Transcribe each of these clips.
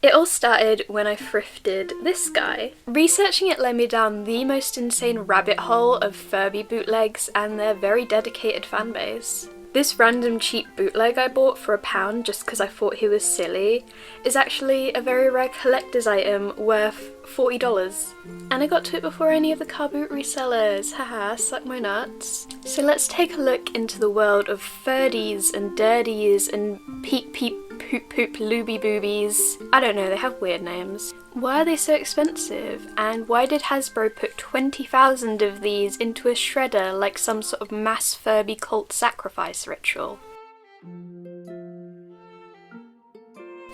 It all started when I thrifted this guy. Researching it led me down the most insane rabbit hole of Furby bootlegs and their very dedicated fanbase. This random cheap bootleg I bought for £1 just because I thought he was silly is actually a very rare collector's item worth $40. And I got to it before any of the car boot resellers, haha, suck my nuts. So let's take a look into the world of Furdies and Dirties and Peep Peep Poop Poop Looby Boobies. I don't know, they have weird names. Why are they so expensive? And why did Hasbro put 20,000 of these into a shredder like some sort of mass Furby cult sacrifice ritual?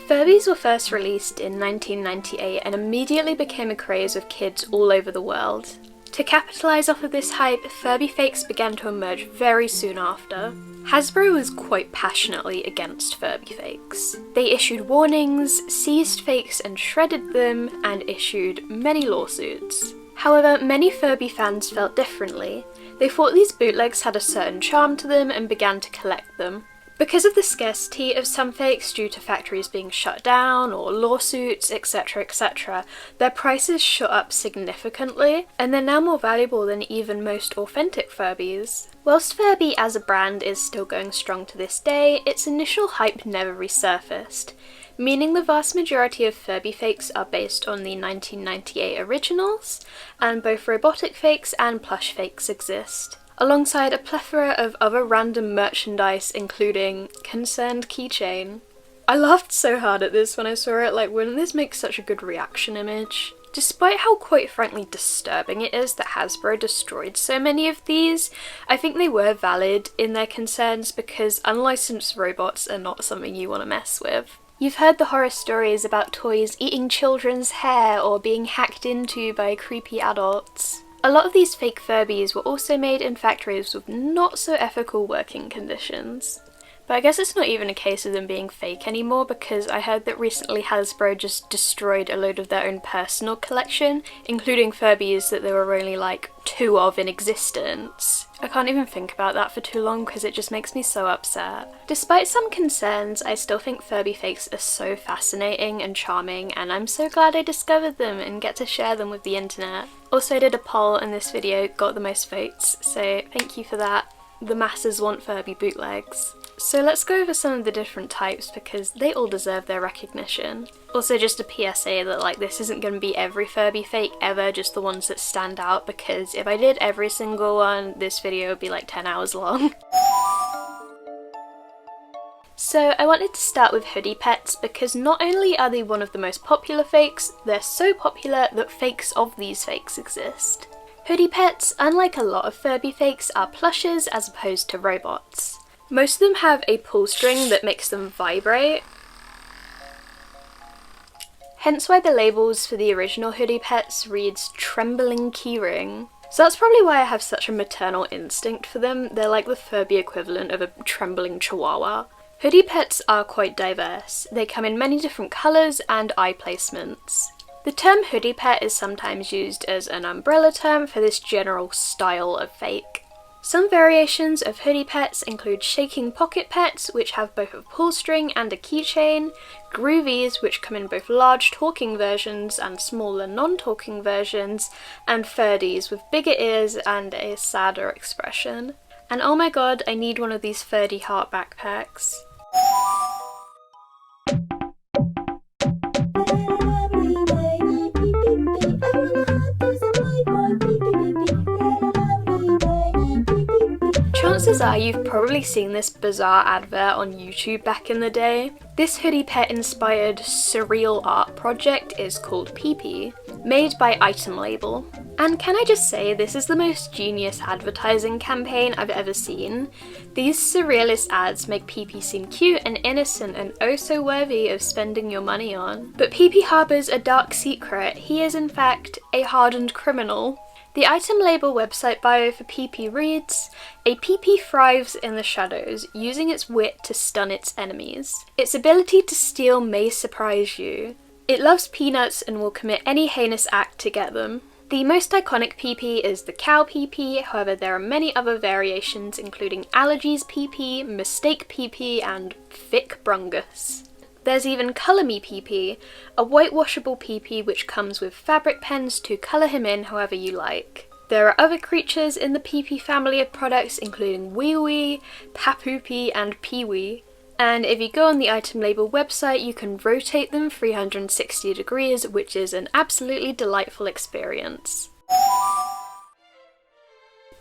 Furbies were first released in 1998 and immediately became a craze with kids all over the world. To capitalise off of this hype, Furby fakes began to emerge very soon after. Hasbro was quite passionately against Furby fakes. They issued warnings, seized fakes and shredded them, and issued many lawsuits. However, many Furby fans felt differently. They thought these bootlegs had a certain charm to them and began to collect them. Because of the scarcity of some fakes due to factories being shut down or lawsuits, etc, their prices shot up significantly, and they're now more valuable than even most authentic Furbies. Whilst Furby as a brand is still going strong to this day, its initial hype never resurfaced, meaning the vast majority of Furby fakes are based on the 1998 originals, and both robotic fakes and plush fakes exist, alongside a plethora of other random merchandise including Concerned Keychain. I laughed so hard at this when I saw it, like wouldn't this make such a good reaction image? Despite how quite frankly disturbing it is that Hasbro destroyed so many of these, I think they were valid in their concerns because unlicensed robots are not something you want to mess with. You've heard the horror stories about toys eating children's hair or being hacked into by creepy adults. A lot of these fake Furbies were also made in factories with not so ethical working conditions. But I guess it's not even a case of them being fake anymore because I heard that recently Hasbro just destroyed a load of their own personal collection, including Furbies that there were only like 2 of in existence. I can't even think about that for too long because it just makes me so upset. Despite some concerns, I still think Furby fakes are so fascinating and charming, and I'm so glad I discovered them and get to share them with the internet. Also, I did a poll and this video got the most votes, so thank you for that. The masses want Furby bootlegs. So let's go over some of the different types because they all deserve their recognition. Also just a PSA that like this isn't going to be every Furby fake ever, just the ones that stand out, because if I did every single one, this video would be like 10 hours long. So I wanted to start with hoodie pets because not only are they one of the most popular fakes, they're so popular that fakes of these fakes exist. Hoodie pets, unlike a lot of Furby fakes, are plushes as opposed to robots. Most of them have a pull string that makes them vibrate, hence why the labels for the original hoodie pets reads trembling keyring. So that's probably why I have such a maternal instinct for them. They're like the Furby equivalent of a trembling chihuahua. Hoodie pets are quite diverse. They come in many different colours and eye placements. The term hoodie pet is sometimes used as an umbrella term for this general style of fake. Some variations of hoodie pets include shaking pocket pets, which have both a pull string and a keychain, groovies, which come in both large talking versions and smaller non-talking versions, and Furdies with bigger ears and a sadder expression. And oh my god, I need one of these Furdy heart backpacks. Chances are you've probably seen this bizarre advert on YouTube back in the day. This hoodie pet inspired surreal art project is called Peepy, made by Itemlabel. And can I just say, this is the most genius advertising campaign I've ever seen. These surrealist ads make Peepy seem cute and innocent and oh so worthy of spending your money on. But Peepy harbours a dark secret. He is in fact a hardened criminal. The Itemlabel website bio for Peepy reads, "A Peepy thrives in the shadows, using its wit to stun its enemies. Its ability to steal may surprise you. It loves peanuts and will commit any heinous act to get them." The most iconic Peepy is the cow Peepy, however there are many other variations including allergies Peepy, mistake Peepy, and thick brungus. There's even Colour Me Peepy, a white washable peepy which comes with fabric pens to colour him in however you like. There are other creatures in the peepy family of products including wee wee, papoopy and peewee. And if you go on the item label website you can rotate them 360 degrees, which is an absolutely delightful experience.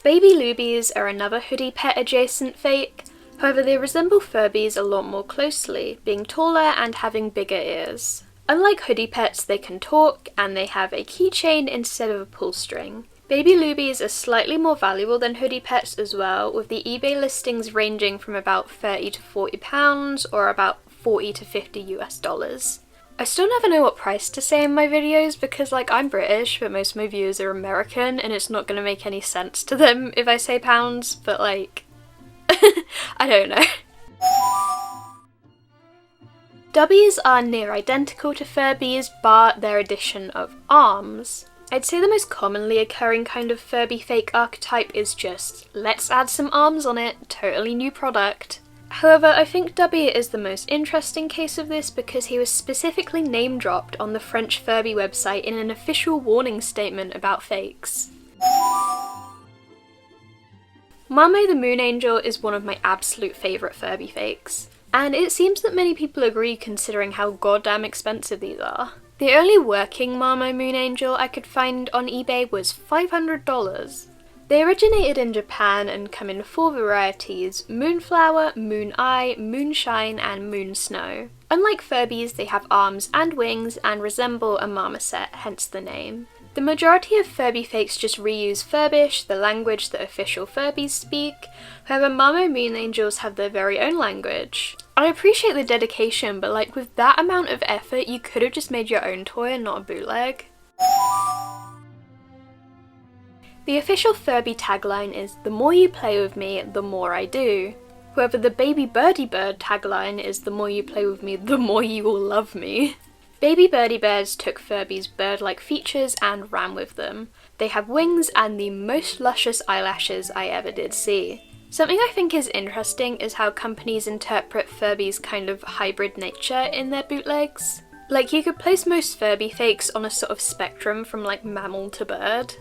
Baby Lubies are another hoodie pet adjacent fake, however they resemble Furbies a lot more closely, being taller and having bigger ears. Unlike hoodie pets, they can talk and they have a keychain instead of a pull string. Baby Lubies are slightly more valuable than hoodie pets as well, with the eBay listings ranging from about £30 to £40 or about $40 to $50 US. I still never know what price to say in my videos because I'm British but most of my viewers are American and it's not going to make any sense to them if I say pounds, but I don't know. Dubbies are near identical to Furbies bar their addition of arms. I'd say the most commonly occurring kind of Furby fake archetype is just, let's add some arms on it, totally new product. However, I think Dubby is the most interesting case of this because he was specifically name dropped on the French Furby website in an official warning statement about fakes. Marmo the Moon Angel is one of my absolute favourite Furby fakes, and it seems that many people agree considering how goddamn expensive these are. The only working Marmo Moon Angel I could find on eBay was $500. They originated in Japan and come in 4 varieties: Moonflower, Moon Eye, Moonshine and Moon Snow. Unlike Furbies, they have arms and wings and resemble a marmoset, hence the name. The majority of Furby fakes just reuse Furbish, the language that official Furbies speak, however Marmo Moon Angels have their very own language. I appreciate the dedication, but with that amount of effort you could have just made your own toy and not a bootleg. The official Furby tagline is, "The more you play with me, the more I do." However, the Baby Birdie Bird tagline is, "The more you play with me, the more you will love me." Baby Birdie Birds took Furby's bird-like features and ran with them. They have wings and the most luscious eyelashes I ever did see. Something I think is interesting is how companies interpret Furby's kind of hybrid nature in their bootlegs. You could place most Furby fakes on a sort of spectrum from mammal to bird.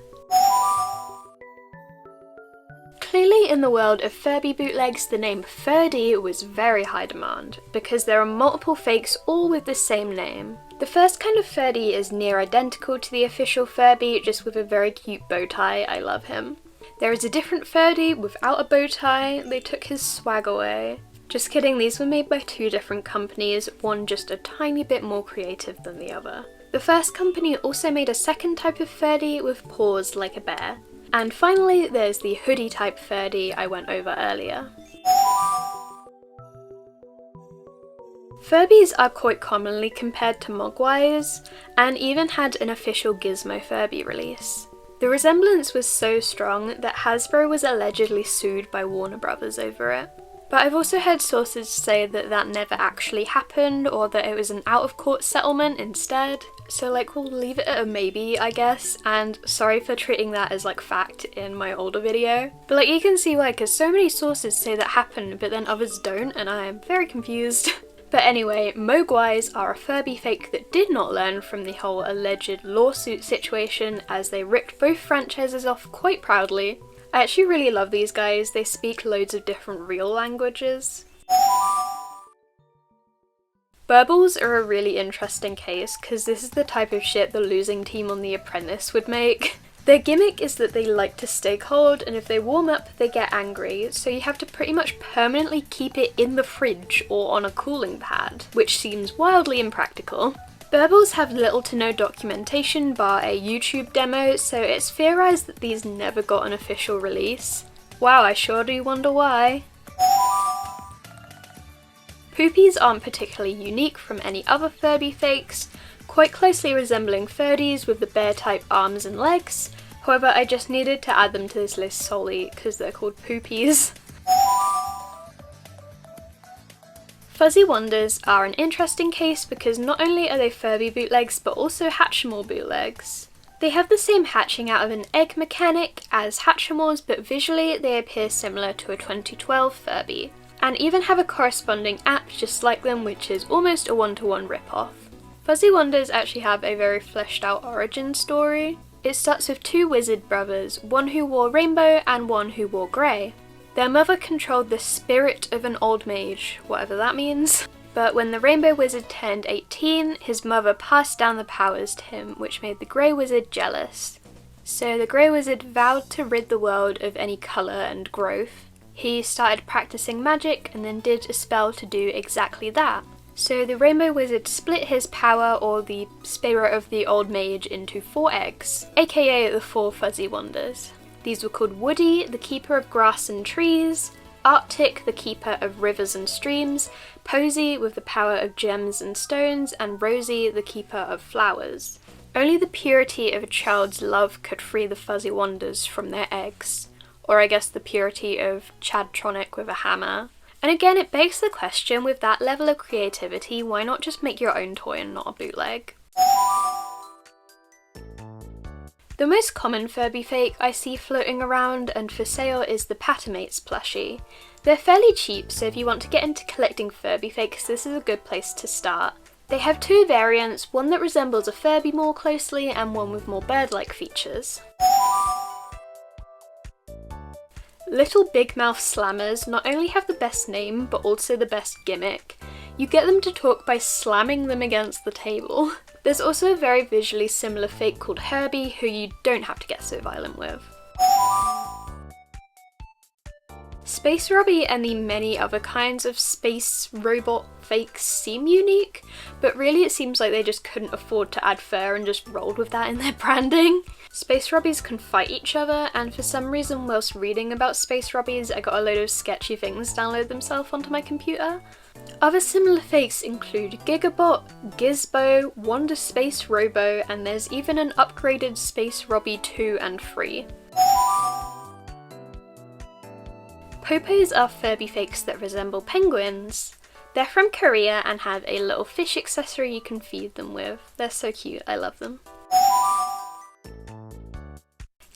Clearly in the world of Furby bootlegs, the name Furdy was very high demand, because there are multiple fakes all with the same name. The first kind of Furby is near identical to the official Furby, just with a very cute bow tie. I love him. There is a different Furby without a bow tie. They took his swag away. Just kidding, these were made by 2 different companies, one just a tiny bit more creative than the other. The first company also made a second type of Furby with paws like a bear. And finally, there's the hoodie type Furby I went over earlier. Furbies are quite commonly compared to mogwais, and even had an official Gizmo Furby release. The resemblance was so strong that Hasbro was allegedly sued by Warner Brothers over it. But I've also heard sources say that that never actually happened, or that it was an out-of-court settlement instead. So we'll leave it at a maybe, I guess, and sorry for treating that as fact in my older video. But you can see cause so many sources say that happened, but then others don't, and I am very confused. But anyway, mogwais are a Furby fake that did not learn from the whole alleged lawsuit situation, as they ripped both franchises off quite proudly. I actually really love these guys, they speak loads of different real languages. Burbles are a really interesting case, because this is the type of shit the losing team on The Apprentice would make. Their gimmick is that they like to stay cold, and if they warm up, they get angry, so you have to pretty much permanently keep it in the fridge or on a cooling pad, which seems wildly impractical. Burbles have little to no documentation bar a YouTube demo, so it's theorised that these never got an official release. Wow, I sure do wonder why. Poopies aren't particularly unique from any other Furby fakes, quite closely resembling Furbies with the bear type arms and legs. However, I just needed to add them to this list solely because they're called Poopies. Fuzzy Wonders are an interesting case because not only are they Furby bootlegs but also Hatchimal bootlegs. They have the same hatching out of an egg mechanic as Hatchimals, but visually they appear similar to a 2012 Furby. and even have a corresponding app just like them, which is almost a one-to-one rip-off. Fuzzy Wonders actually have a very fleshed out origin story. It starts with two wizard brothers, one who wore rainbow and one who wore grey. Their mother controlled the spirit of an old mage, whatever that means. But when the rainbow wizard turned 18, his mother passed down the powers to him, which made the grey wizard jealous. So the grey wizard vowed to rid the world of any colour and growth. He started practicing magic and then did a spell to do exactly that. So the rainbow wizard split his power, or the spirit of the old mage, into 4 eggs, aka the 4 Fuzzy Wonders. These were called Woody, the keeper of grass and trees, Arctic, the keeper of rivers and streams, Posy, with the power of gems and stones, and Rosie, the keeper of flowers. Only the purity of a child's love could free the Fuzzy Wonders from their eggs. Or I guess the purity of Chadtronic with a hammer. And again, it begs the question, with that level of creativity, why not just make your own toy and not a bootleg? The most common Furby fake I see floating around and for sale is the Patamates plushie. They're fairly cheap, so if you want to get into collecting Furby fakes, this is a good place to start. They have 2 variants, one that resembles a Furby more closely and one with more bird-like features. Little Big Mouth Slammers not only have the best name, but also the best gimmick. You get them to talk by slamming them against the table. There's also a very visually similar fake called Herbie, who you don't have to get so violent with. Space Robbie and the many other kinds of space robot fakes seem unique, but really it seems like they just couldn't afford to add fur and just rolled with that in their branding. Space Robbies can fight each other, and for some reason whilst reading about Space Robbies I got a load of sketchy things download themselves onto my computer. Other similar fakes include Gigabot, Gizbo, Wonder Space Robo, and there's even an upgraded Space Robbie 2 and 3. Popos are Furby fakes that resemble penguins. They're from Korea and have a little fish accessory you can feed them with. They're so cute, I love them.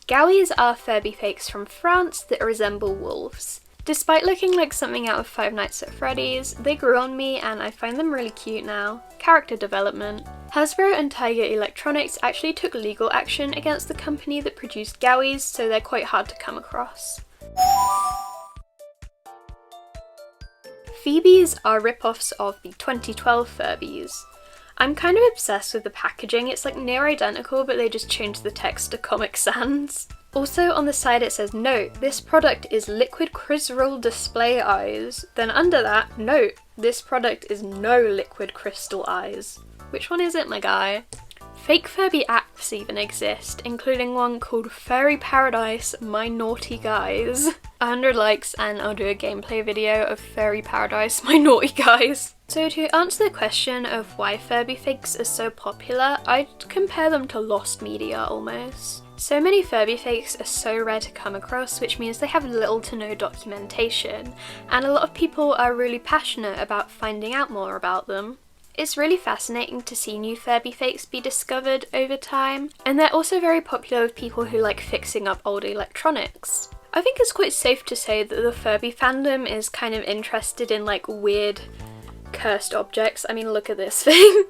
Gowies are Furby fakes from France that resemble wolves. Despite looking like something out of Five Nights at Freddy's, they grew on me and I find them really cute now. Character development. Hasbro and Tiger Electronics actually took legal action against the company that produced Gowies, so they're quite hard to come across. Phoebes are rip-offs of the 2012 Furbies. I'm kind of obsessed with the packaging. It's like near identical, but they just changed the text to Comic Sans. Also on the side it says, note, this product is liquid crystal display eyes. Then under that, note, this product is no liquid crystal eyes. Which one is it, my guy? Fake Furby apps even exist, including one called Furry Paradise My Naughty Guys. 100 likes and I'll do a gameplay video of Furry Paradise My Naughty Guys. So to answer the question of why Furby fakes are so popular, I'd compare them to lost media almost. So many Furby fakes are so rare to come across, which means they have little to no documentation, and a lot of people are really passionate about finding out more about them. It's really fascinating to see new Furby fakes be discovered over time, and they're also very popular with people who like fixing up old electronics. I think it's quite safe to say that the Furby fandom is kind of interested in like weird cursed objects. I mean, look at this thing.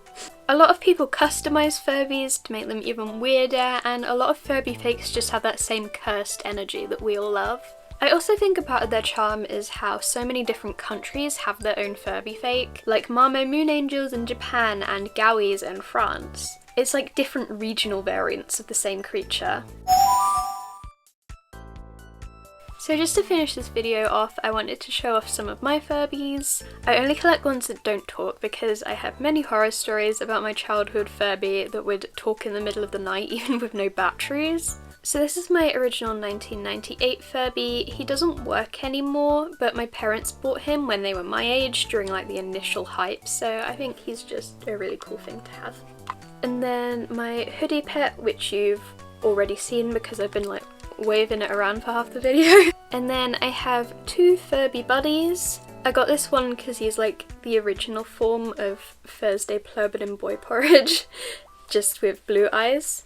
A lot of people customize Furbies to make them even weirder, and a lot of Furby fakes just have that same cursed energy that we all love. I also think a part of their charm is how so many different countries have their own Furby fake, like Marmo Moon Angels in Japan and Gowies in France. It's like different regional variants of the same creature. So just to finish this video off, I wanted to show off some of my Furbies. I only collect ones that don't talk because I have many horror stories about my childhood Furby that would talk in the middle of the night even with no batteries. So this is my original 1998 Furby. He doesn't work anymore, but my parents bought him when they were my age during like the initial hype, so I think he's just a really cool thing to have. And then my hoodie pet, which you've already seen because I've been like waving it around for half the video. And then I have 2 Furby buddies. I got this one because he's like the original form of Thursday Plurbin and Boy Porridge, just with blue eyes.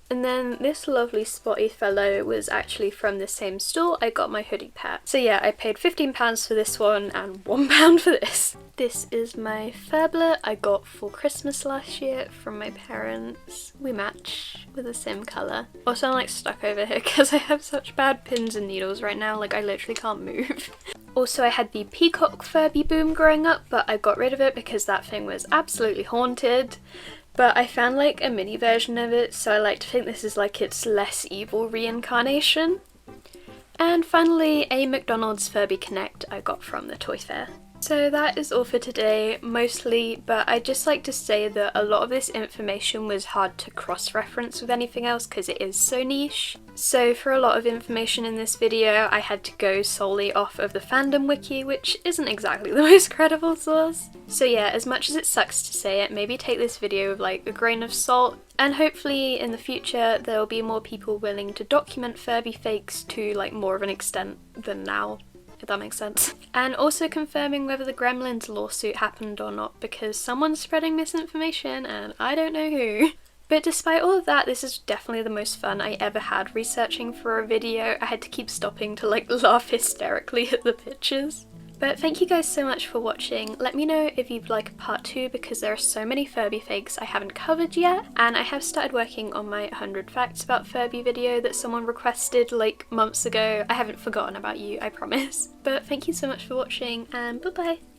And then this lovely spotty fellow was actually from the same store I got my hoodie pair. So yeah, I paid £15 for this one and £1 for this. This is my Furbler I got for Christmas last year from my parents. We match with the same colour. Also, I'm like stuck over here because I have such bad pins and needles right now, like I literally can't move. Also, I had the peacock Furby boom growing up, but I got rid of it because that thing was absolutely haunted. But I found like a mini version of it, so I like to think this is like its less evil reincarnation. And finally, a McDonald's Furby Connect I got from the toy fair. So that is all for today, mostly, but I'd just like to say that a lot of this information was hard to cross-reference with anything else because it is so niche. So for a lot of information in this video, I had to go solely off of the fandom wiki, which isn't exactly the most credible source. So yeah, as much as it sucks to say it, maybe take this video with like a grain of salt, and hopefully in the future there will be more people willing to document Furby fakes to like more of an extent than now, if that makes sense. And also confirming whether the Gremlins lawsuit happened or not, because someone's spreading misinformation and I don't know who. But despite all of that, this is definitely the most fun I ever had researching for a video. I had to keep stopping to like laugh hysterically at the pictures. But thank you guys so much for watching. Let me know if you'd like a part 2 because there are so many Furby fakes I haven't covered yet, and I have started working on my 100 facts about Furby video that someone requested like months ago. I haven't forgotten about you, I promise. But thank you so much for watching, and bye bye!